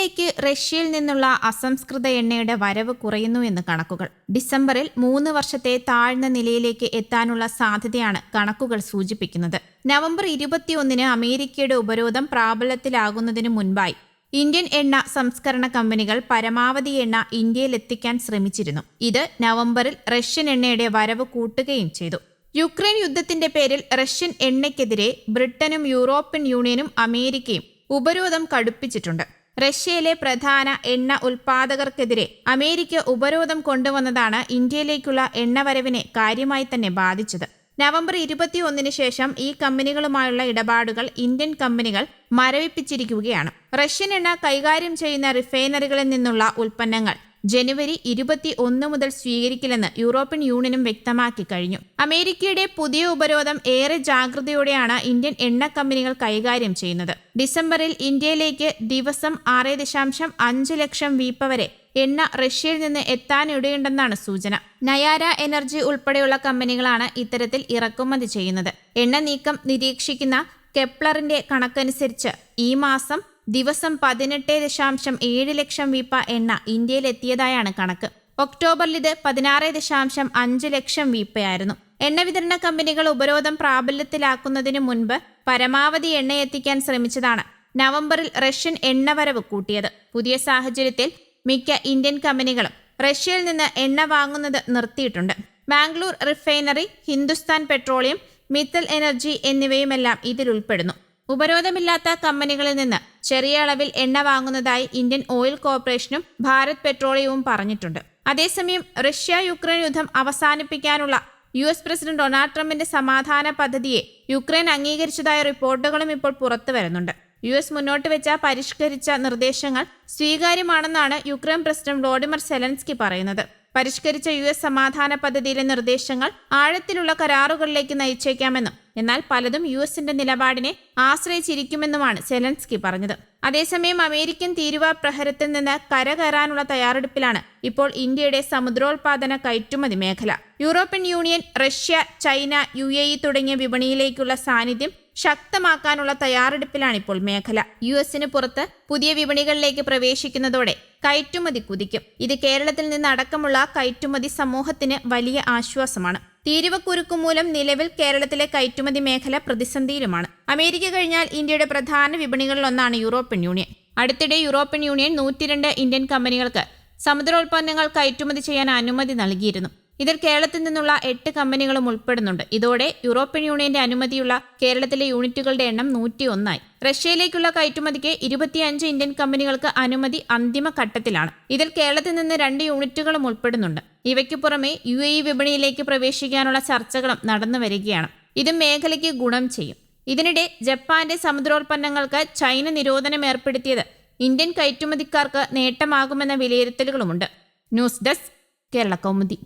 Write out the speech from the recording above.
ഇന്ത്യയിലേക്ക് റഷ്യയിൽ നിന്നുള്ള അസംസ്കൃത എണ്ണയുടെ വരവ് കുറയുന്നു എന്ന് കണക്കുകൾ. ഡിസംബറിൽ 3 വർഷത്തെ താഴ്ന്ന നിലയിലേക്ക് എത്താനുള്ള സാധ്യതയാണ് കണക്കുകൾ സൂചിപ്പിക്കുന്നത്. നവംബർ 21-ന് അമേരിക്കയുടെ ഉപരോധം പ്രാബല്യത്തിലാകുന്നതിനു മുൻപായി ഇന്ത്യൻ എണ്ണ സംസ്കരണ കമ്പനികൾ പരമാവധി എണ്ണ ഇന്ത്യയിലെത്തിക്കാൻ ശ്രമിച്ചിരുന്നു. ഇത് നവംബറിൽ റഷ്യൻ എണ്ണയുടെ വരവ് കൂട്ടുകയും ചെയ്തു. യുക്രൈൻ യുദ്ധത്തിന്റെ പേരിൽ റഷ്യൻ എണ്ണയ്ക്കെതിരെ ബ്രിട്ടനും യൂറോപ്യൻ യൂണിയനും അമേരിക്കയും ഉപരോധം കടുപ്പിച്ചിട്ടുണ്ട്. റഷ്യയിലെ പ്രധാന എണ്ണ ഉൽപ്പാദകർക്കെതിരെ അമേരിക്ക ഉപരോധം കൊണ്ടുവന്നതാണ് ഇന്ത്യയിലേക്കുള്ള എണ്ണവരവിനെ കാര്യമായി തന്നെ ബാധിച്ചത്. നവംബർ 21-ന് ശേഷം ഈ കമ്പനികളുമായുള്ള ഇടപാടുകൾ ഇന്ത്യൻ കമ്പനികൾ മരവിപ്പിച്ചിരിക്കുകയാണ്. റഷ്യൻ എണ്ണ കൈകാര്യം ചെയ്യുന്ന റിഫൈനറികളിൽ നിന്നുള്ള ഉൽപ്പന്നങ്ങൾ ജനുവരി 21 മുതൽ സ്വീകരിക്കില്ലെന്ന് യൂറോപ്യൻ യൂണിയനും വ്യക്തമാക്കി കഴിഞ്ഞു. അമേരിക്കയുടെ പുതിയ ഉപരോധം ഏറെ ജാഗ്രതയോടെയാണ് ഇന്ത്യൻ എണ്ണ കമ്പനികൾ കൈകാര്യം ചെയ്യുന്നത്. ഡിസംബറിൽ ഇന്ത്യയിലേക്ക് ദിവസം 6.5 ലക്ഷം വീപ്പ വരെ എണ്ണ റഷ്യയിൽ നിന്ന് എത്താനിടയുണ്ടെന്നാണ് സൂചന. നയാര എനർജി ഉൾപ്പെടെയുള്ള കമ്പനികളാണ് ഇത്തരത്തിൽ ഇറക്കുമതി ചെയ്യുന്നത്. എണ്ണ നീക്കം നിരീക്ഷിക്കുന്ന കെപ്ലറിന്റെ കണക്കനുസരിച്ച് ഈ മാസം ദിവസം 18.7 ലക്ഷം വീപ്പ എണ്ണ ഇന്ത്യയിലെത്തിയതായാണ് കണക്ക്. ഒക്ടോബറിൽ ഇത് 16.5 ലക്ഷം വീപ്പയായിരുന്നു. എണ്ണ വിതരണ കമ്പനികൾ ഉപരോധം പ്രാബല്യത്തിലാക്കുന്നതിന് മുൻപ് പരമാവധി എണ്ണ എത്തിക്കാൻ ശ്രമിച്ചതാണ് നവംബറിൽ റഷ്യൻ എണ്ണവരവ് കൂട്ടിയത്. പുതിയ സാഹചര്യത്തിൽ മിക്ക ഇന്ത്യൻ കമ്പനികളും റഷ്യയിൽ നിന്ന് എണ്ണ വാങ്ങുന്നത് നിർത്തിയിട്ടുണ്ട്. Mangalore refinery, Hindustan petroleum, Mittal energy എന്നിവയുമെല്ലാം ഇതിൽ ഉൾപ്പെടുന്നു. ഉപരോധമില്ലാത്ത കമ്പനികളിൽ നിന്ന് ചെറിയ അളവിൽ എണ്ണ വാങ്ങുന്നതായി ഇന്ത്യൻ ഓയിൽ കോർപ്പറേഷനും ഭാരത് പെട്രോളിയവും പറഞ്ഞിട്ടുണ്ട്. അതേസമയം റഷ്യ യുക്രൈൻ യുദ്ധം അവസാനിപ്പിക്കാനുള്ള US പ്രസിഡന്റ് ഡൊണാൾഡ് ട്രംപിന്റെ സമാധാന പദ്ധതിയെ യുക്രൈൻ അംഗീകരിച്ചതായ റിപ്പോർട്ടുകളും ഇപ്പോൾ പുറത്തു വരുന്നുണ്ട്. US മുന്നോട്ട് വെച്ച പരിഷ്കരിച്ച നിർദ്ദേശങ്ങൾ സ്വീകാര്യമാണെന്നാണ് യുക്രൈൻ പ്രസിഡന്റ് വ്ളോഡിമിർ സെലൻസ്കി പറയുന്നത്. പരിഷ്കരിച്ച US സമാധാന പദ്ധതിയിലെ നിർദ്ദേശങ്ങൾ ആഴത്തിലുള്ള കരാറുകളിലേക്ക് നയിച്ചേക്കാമെന്നും എന്നാൽ പലതും USന്റെ നിലപാടിനെ ആശ്രയിച്ചിരിക്കുമെന്നുമാണ് സെലൻസ്കി പറഞ്ഞത്. അതേസമയം അമേരിക്കൻ തീരുവ പ്രഹരത്തിൽ നിന്ന് കരകയറാനുള്ള തയ്യാറെടുപ്പിലാണ് ഇപ്പോൾ ഇന്ത്യയുടെ സമുദ്രോൽപാദന കയറ്റുമതി മേഖല. European union, Russia, China, UAE തുടങ്ങിയ വിപണിയിലേക്കുള്ള സാന്നിധ്യം ശക്തമാക്കാനുള്ള തയ്യാറെടുപ്പിലാണ് ഇപ്പോൾ മേഖല. USന് പുറത്ത് പുതിയ വിപണികളിലേക്ക് പ്രവേശിക്കുന്നതോടെ കയറ്റുമതി കുതിക്കും. ഇത് കേരളത്തിൽ നിന്നടക്കമുള്ള കയറ്റുമതി സമൂഹത്തിന് വലിയ ആശ്വാസമാണ്. തീരുവക്കുരുക്കു മൂലം നിലവിൽ കേരളത്തിലെ കയറ്റുമതി മേഖല പ്രതിസന്ധിയിലുമാണ്. അമേരിക്ക കഴിഞ്ഞാൽ ഇന്ത്യയുടെ പ്രധാന വിപണികളിലൊന്നാണ് യൂറോപ്യൻ യൂണിയൻ. അടുത്തിടെ യൂറോപ്യൻ യൂണിയൻ 102 ഇന്ത്യൻ കമ്പനികൾക്ക് സമുദ്രോൽപ്പന്നങ്ങൾ കയറ്റുമതി ചെയ്യാൻ അനുമതി നൽകിയിരുന്നു. ഇതിൽ കേരളത്തിൽ നിന്നുള്ള 8 കമ്പനികളും ഉൾപ്പെടുന്നുണ്ട്. ഇതോടെ യൂറോപ്യൻ യൂണിയന്റെ അനുമതിയുള്ള കേരളത്തിലെ യൂണിറ്റുകളുടെ എണ്ണം 101ആയി. റഷ്യയിലേക്കുള്ള കയറ്റുമതിക്ക് 25 ഇന്ത്യൻ കമ്പനികൾക്ക് അനുമതി അന്തിമ ഘട്ടത്തിലാണ്. ഇതിൽ കേരളത്തിൽ നിന്ന് 2 യൂണിറ്റുകളും ഉൾപ്പെടുന്നുണ്ട്. ഇവയ്ക്കു പുറമെ UAE വിപണിയിലേക്ക് പ്രവേശിക്കാനുള്ള ചർച്ചകളും നടന്നു വരികയാണ്. ഇത് മേഖലയ്ക്ക് ഗുണം ചെയ്യും. ഇതിനിടെ ജപ്പാന്റെ സമുദ്രോൽപ്പന്നങ്ങൾക്ക് ചൈന നിരോധനം ഏർപ്പെടുത്തിയത് ഇന്ത്യൻ കയറ്റുമതിക്കാർക്ക് നേട്ടമാകുമെന്ന വിലയിരുത്തലുകളുമുണ്ട്. News desk, Kerala Kaumudi.